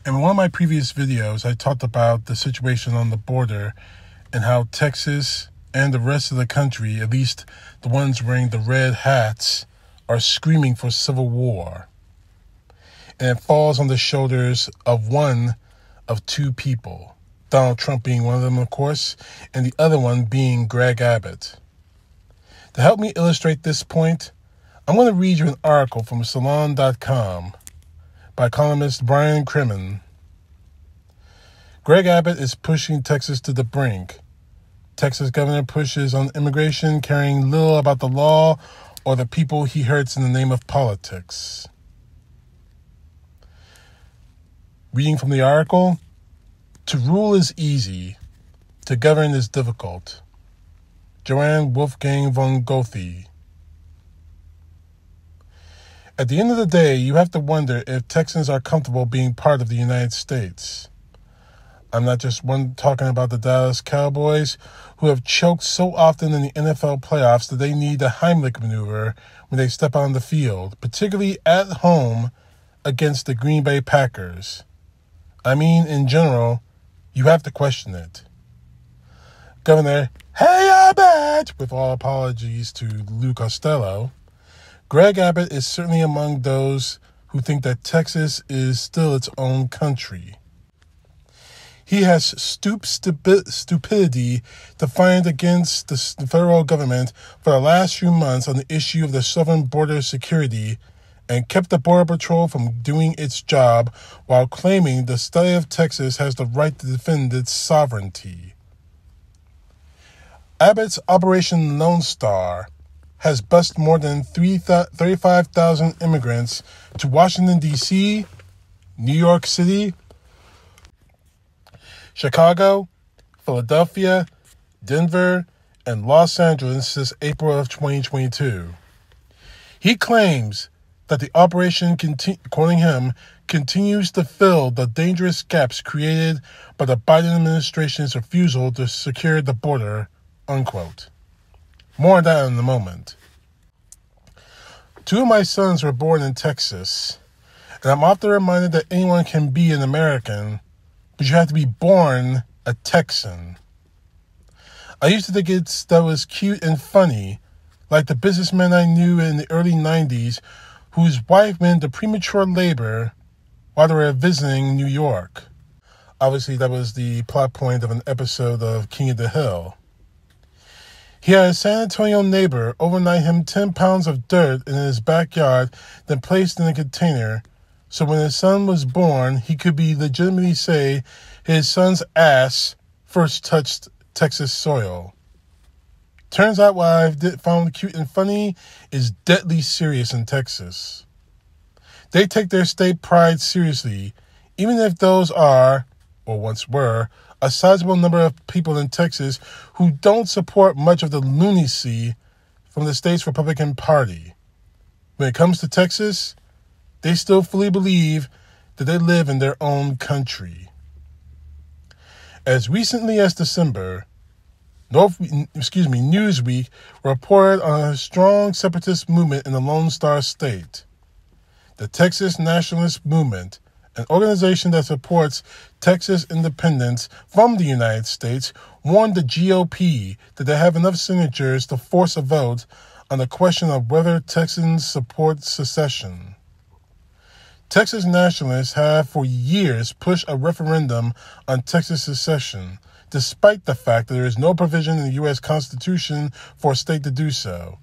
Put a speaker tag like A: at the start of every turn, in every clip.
A: In one of my previous videos, I talked about the situation on the border and how Texas and the rest of the country, at least the ones wearing the red hats, are screaming for civil war. And it falls on the shoulders of one of two people, Donald Trump being one of them, of course, and the other one being Greg Abbott. To help me illustrate this point, I'm going to read you an article from Salon.com by columnist Brian Kremen. Greg Abbott is pushing Texas to the brink. Texas governor pushes on immigration, caring little about the law or the people he hurts in the name of politics. Reading from the article, to rule is easy, to govern is difficult. Johann Wolfgang von Goethe. At the end of the day, you have to wonder if Texans are comfortable being part of the United States. I'm not just talking about the Dallas Cowboys, who have choked so often in the NFL playoffs that they need a Heimlich maneuver when they step on the field, particularly at home against the Green Bay Packers. I mean, in general, you have to question it. Governor, hey Abbott, with all apologies to Lou Costello, Greg Abbott is certainly among those who think that Texas is still its own country. He has stooped stupidity defiant against the federal government for the last few months on the issue of the southern border security and kept the Border Patrol from doing its job while claiming the state of Texas has the right to defend its sovereignty. Abbott's Operation Lone Star has bused more than 35,000 immigrants to Washington, D.C., New York City, Chicago, Philadelphia, Denver, and Los Angeles since April of 2022. He claims that the operation, according to him, continues to fill the dangerous gaps created by the Biden administration's refusal to secure the border, unquote. More on that in a moment. Two of my sons were born in Texas, and I'm often reminded that anyone can be an American, but you have to be born a Texan. I used to think that was cute and funny, like the businessmen I knew in the early 90s whose wife went into premature labor while they were visiting New York. Obviously, that was the plot point of an episode of King of the Hill. He had a San Antonio neighbor overnight him 10 pounds of dirt in his backyard, then placed in a container, so when his son was born, he could be legitimately say his son's ass first touched Texas soil. Turns out what I found cute and funny is deadly serious in Texas. They take their state pride seriously, even if those are, or once were, a sizable number of people in Texas who don't support much of the lunacy from the state's Republican Party. When it comes to Texas, they still fully believe that they live in their own country. As recently as December, Newsweek reported on a strong separatist movement in the Lone Star State. The Texas Nationalist Movement, an organization that supports Texas independence from the United States, warned the GOP that they have enough signatures to force a vote on the question of whether Texans support secession. Texas nationalists have for years pushed a referendum on Texas secession, despite the fact that there is no provision in the U.S. Constitution for a state to do so.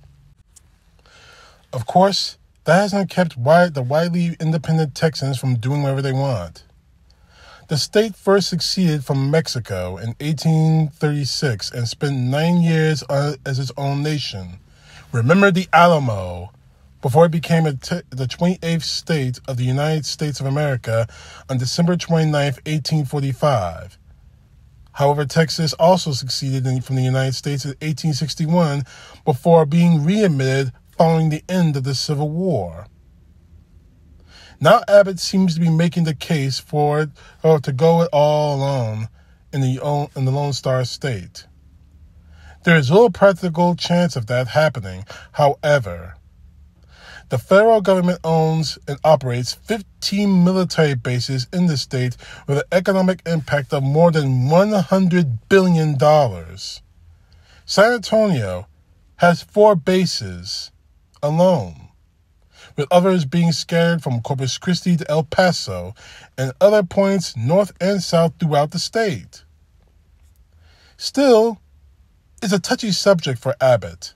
A: Of course, that hasn't kept the widely independent Texans from doing whatever they want. The state first seceded from Mexico in 1836 and spent 9 years as its own nation. Remember the Alamo, before it became the 28th state of the United States of America on December 29, 1845. However, Texas also seceded from the United States in 1861 before being readmitted following the end of the Civil War. Now Abbott seems to be making the case for it to go it all alone in the Lone Star State. There is little practical chance of that happening, however. The federal government owns and operates 15 military bases in the state with an economic impact of more than $100 billion. San Antonio has 4 bases alone, with others being scattered from Corpus Christi to El Paso and other points north and south throughout the state. Still, it's a touchy subject for Abbott.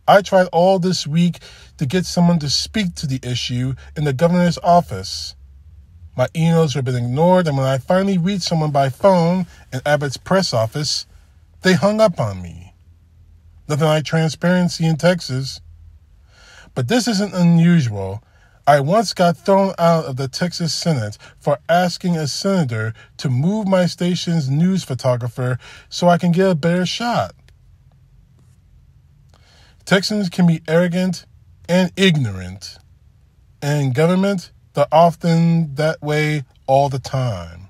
A: I tried all this week to get someone to speak to the issue in the governor's office. My emails have been ignored, and when I finally reached someone by phone in Abbott's press office, they hung up on me. Nothing like transparency in Texas. But this isn't unusual. I once got thrown out of the Texas Senate for asking a senator to move my station's news photographer so I can get a better shot. Texans can be arrogant and ignorant, and in government, they're often that way all the time.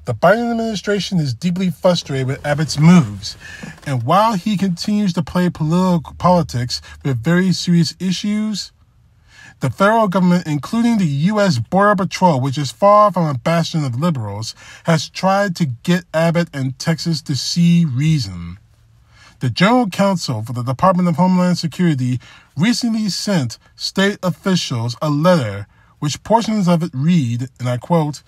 A: The Biden administration is deeply frustrated with Abbott's moves, and while he continues to play politics with very serious issues, the federal government, including the U.S. Border Patrol, which is far from a bastion of liberals, has tried to get Abbott and Texas to see reason. The General Counsel for the Department of Homeland Security recently sent state officials a letter which portions of it read, and I quote,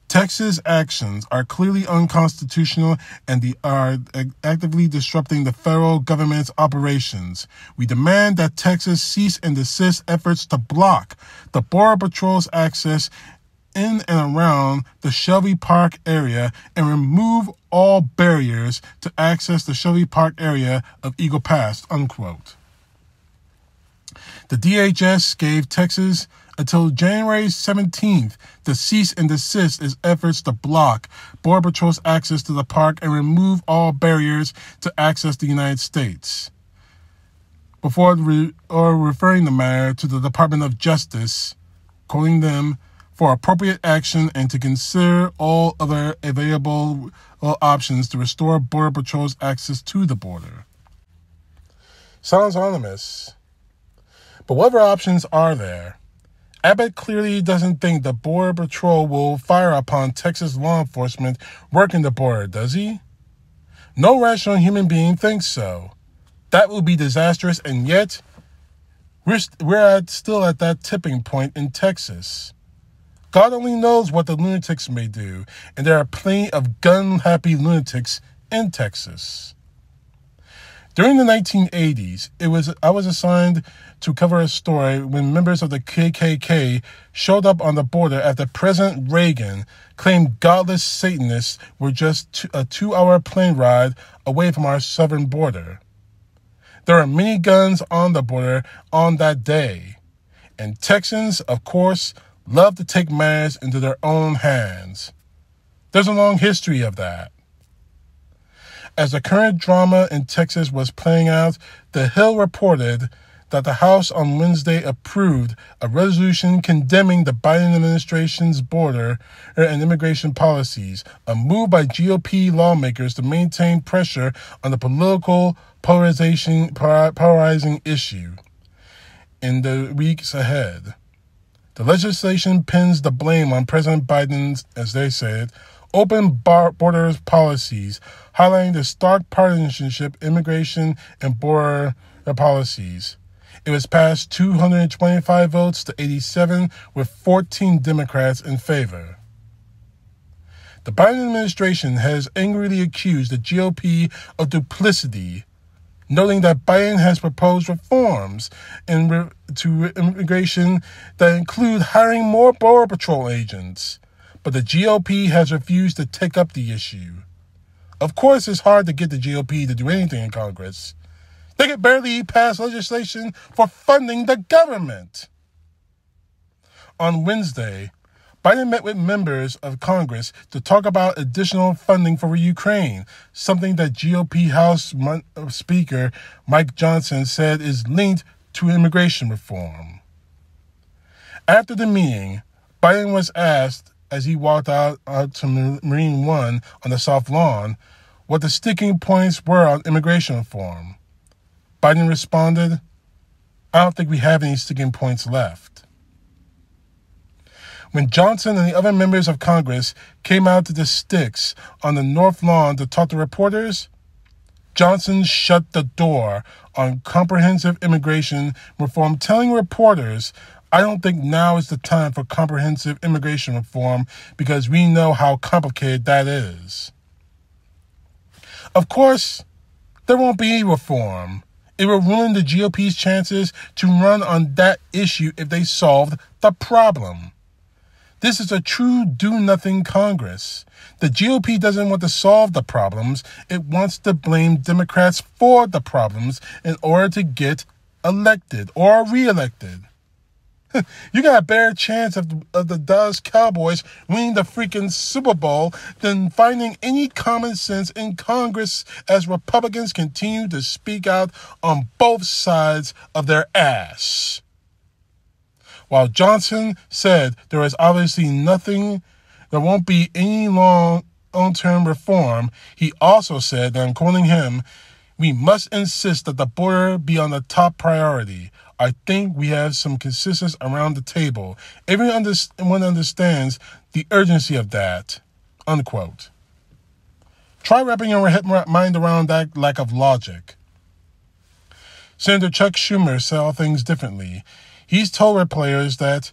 A: "Texas actions are clearly unconstitutional and they are actively disrupting the federal government's operations. We demand that Texas cease and desist efforts to block the Border Patrol's access in and around the Shelby Park area and remove all barriers to access the Shelby Park area of Eagle Pass," unquote. The DHS gave Texas until January 17th to cease and desist its efforts to block Border Patrol's access to the park and remove all barriers to access the United States, before referring the matter to the Department of Justice, calling them for appropriate action and to consider all other available options to restore Border Patrol's access to the border. Sounds ominous. But what other options are there? Abbott clearly doesn't think the Border Patrol will fire upon Texas law enforcement working the border, does he? No rational human being thinks so. That would be disastrous, and yet we're still at that tipping point in Texas. God only knows what the lunatics may do, and there are plenty of gun-happy lunatics in Texas. During the 1980s, I was assigned to cover a story when members of the KKK showed up on the border after President Reagan claimed godless Satanists were just a 2-hour plane ride away from our southern border. There are many guns on the border on that day, and Texans, of course, love to take matters into their own hands. There's a long history of that. As the current drama in Texas was playing out, The Hill reported that the House on Wednesday approved a resolution condemning the Biden administration's border and immigration policies, a move by GOP lawmakers to maintain pressure on the political polarizing issue in the weeks ahead. The legislation pins the blame on President Biden's, as they said, open borders policies, highlighting the stark partisanship immigration and border policies. It was passed 225 votes to 87, with 14 Democrats in favor. The Biden administration has angrily accused the GOP of duplicity, noting that Biden has proposed reforms to immigration that include hiring more Border Patrol agents, but the GOP has refused to take up the issue. Of course, it's hard to get the GOP to do anything in Congress. They could barely pass legislation for funding the government. On Wednesday, Biden met with members of Congress to talk about additional funding for Ukraine, something that GOP House Speaker Mike Johnson said is linked to immigration reform. After the meeting, Biden was asked, as he walked out to Marine One on the South Lawn, what the sticking points were on immigration reform. Biden responded, I don't think we have any sticking points left. When Johnson and the other members of Congress came out to the sticks on the North Lawn to talk to reporters, Johnson shut the door on comprehensive immigration reform, telling reporters, "I don't think now is the time for comprehensive immigration reform because we know how complicated that is." Of course, there won't be reform. It will ruin the GOP's chances to run on that issue if they solved the problem. This is a true do-nothing Congress. The GOP doesn't want to solve the problems. It wants to blame Democrats for the problems in order to get elected or reelected. You got a better chance of the Dallas Cowboys winning the freaking Super Bowl than finding any common sense in Congress as Republicans continue to speak out on both sides of their ass. While Johnson said there is obviously there won't be any long-term reform, he also said, and I'm quoting him, "We must insist that the border be on the top priority. I think we have some consensus around the table. Everyone understands the urgency of that," unquote. Try wrapping your mind around that lack of logic. Senator Chuck Schumer saw things differently. He's told players that,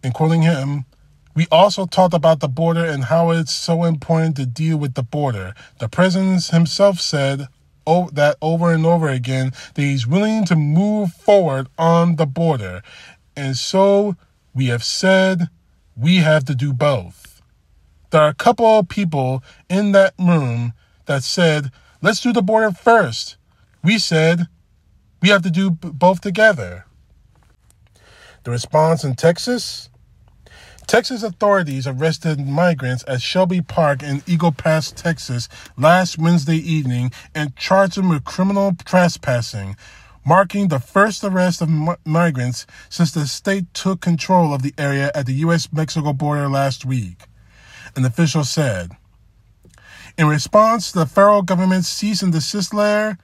A: and quoting him, "We also talked about the border and how it's so important to deal with the border. The president himself said that over and over again, that he's willing to move forward on the border. And so we have said we have to do both." There are a couple of people in that room that said, "Let's do the border first." We said we have to do both together. The response in Texas? Texas authorities arrested migrants at Shelby Park in Eagle Pass, Texas, last Wednesday evening and charged them with criminal trespassing, marking the first arrest of migrants since the state took control of the area at the U.S.-Mexico border last week, an official said. In response, the federal government's cease and desist letter,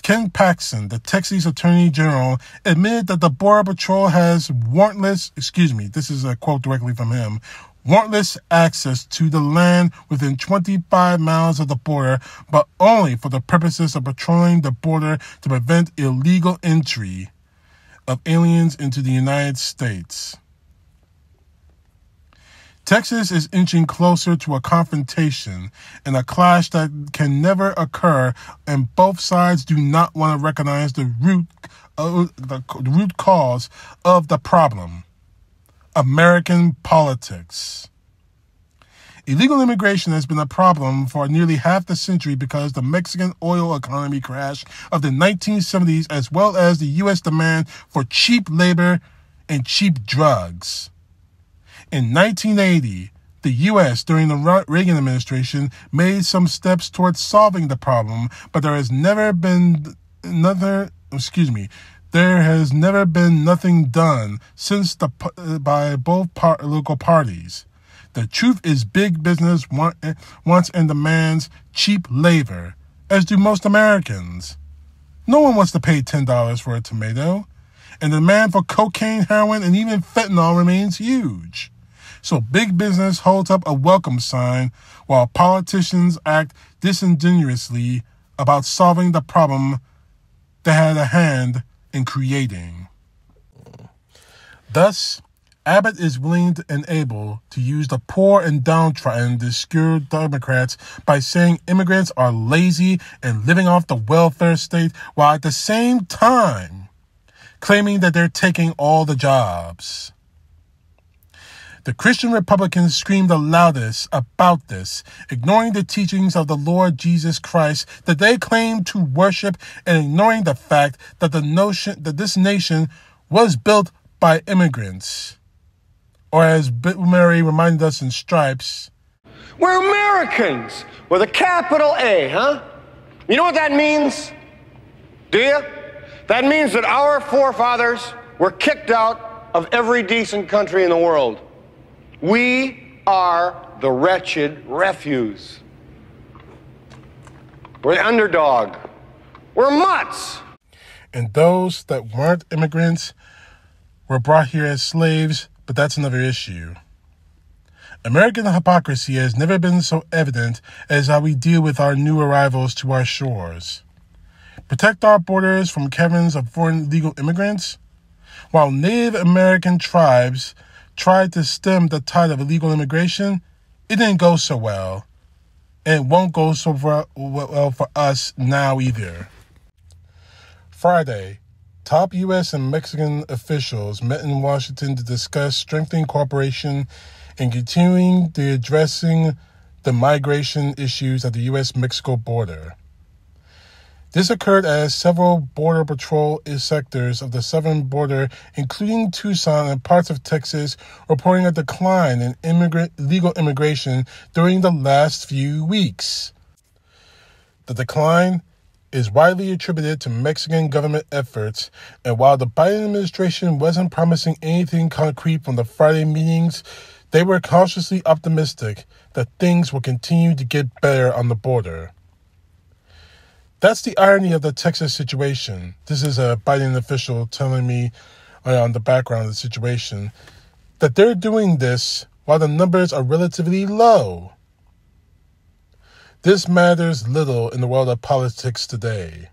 A: Ken Paxton, the Texas Attorney General, admitted that the Border Patrol has this is a quote directly from him, warrantless access to the land within 25 miles of the border, but only for the purposes of patrolling the border to prevent illegal entry of aliens into the United States. Texas is inching closer to a confrontation and a clash that can never occur, and both sides do not want to recognize the root cause of the problem: American politics. Illegal immigration has been a problem for nearly half the century because the Mexican oil economy crash of the 1970s, as well as the U.S. demand for cheap labor and cheap drugs. In 1980, the U.S., during the Reagan administration, made some steps towards solving the problem, but there has never been nothing done since by both local parties. The truth is, big business wants and demands cheap labor, as do most Americans. No one wants to pay $10 for a tomato, and the demand for cocaine, heroin, and even fentanyl remains huge. So big business holds up a welcome sign while politicians act disingenuously about solving the problem they had a hand in creating. Thus, Abbott is willing and able to use the poor and downtrodden to skewer Democrats by saying immigrants are lazy and living off the welfare state, while at the same time claiming that they're taking all the jobs. The Christian Republicans screamed the loudest about this, ignoring the teachings of the Lord Jesus Christ that they claim to worship and ignoring the fact that this nation was built by immigrants. Or as Bill Murray reminded us in Stripes,
B: we're Americans with a capital A, huh? You know what that means? Do you? That means that our forefathers were kicked out of every decent country in the world. We are the wretched refuse. We're the underdog. We're mutts.
A: And those that weren't immigrants were brought here as slaves, but that's another issue. American hypocrisy has never been so evident as how we deal with our new arrivals to our shores. Protect our borders from caravans of foreign illegal immigrants? While Native American tribes tried to stem the tide of illegal immigration, it didn't go so well. And it won't go so well for us now either. Friday, top U.S. and Mexican officials met in Washington to discuss strengthening cooperation and continuing the addressing the migration issues at the U.S.-Mexico border. This occurred as several Border Patrol sectors of the southern border, including Tucson and parts of Texas, reporting a decline in illegal immigration during the last few weeks. The decline is widely attributed to Mexican government efforts, and while the Biden administration wasn't promising anything concrete from the Friday meetings, they were cautiously optimistic that things will continue to get better on the border. That's the irony of the Texas situation. This is a Biden official telling me on the background of the situation that they're doing this while the numbers are relatively low. This matters little in the world of politics today.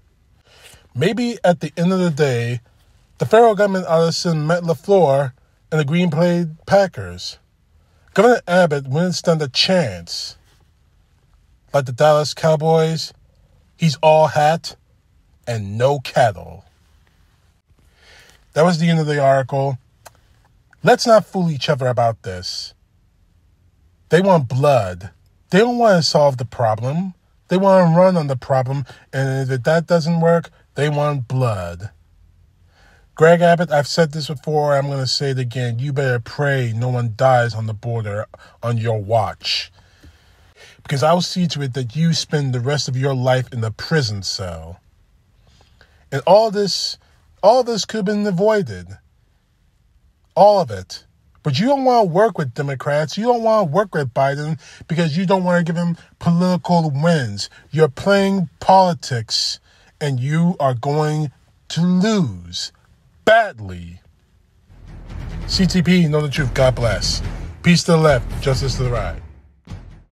A: Maybe at the end of the day, the federal government ought to send Matt LaFleur and the Green Bay Packers. Governor Abbott wouldn't stand a chance. Like the Dallas Cowboys, he's all hat and no cattle. That was the end of the article. Let's not fool each other about this. They want blood. They don't want to solve the problem. They want to run on the problem, and if that doesn't work, they want blood. Greg Abbott, I've said this before, I'm going to say it again. You better pray no one dies on the border on your watch. Because I'll see to it that you spend the rest of your life in the prison cell. And all this could have been avoided. All of it. But you don't want to work with Democrats. You don't want to work with Biden because you don't want to give him political wins. You're playing politics and you are going to lose badly. CTP, know the truth. God bless. Peace to the left, justice to the right.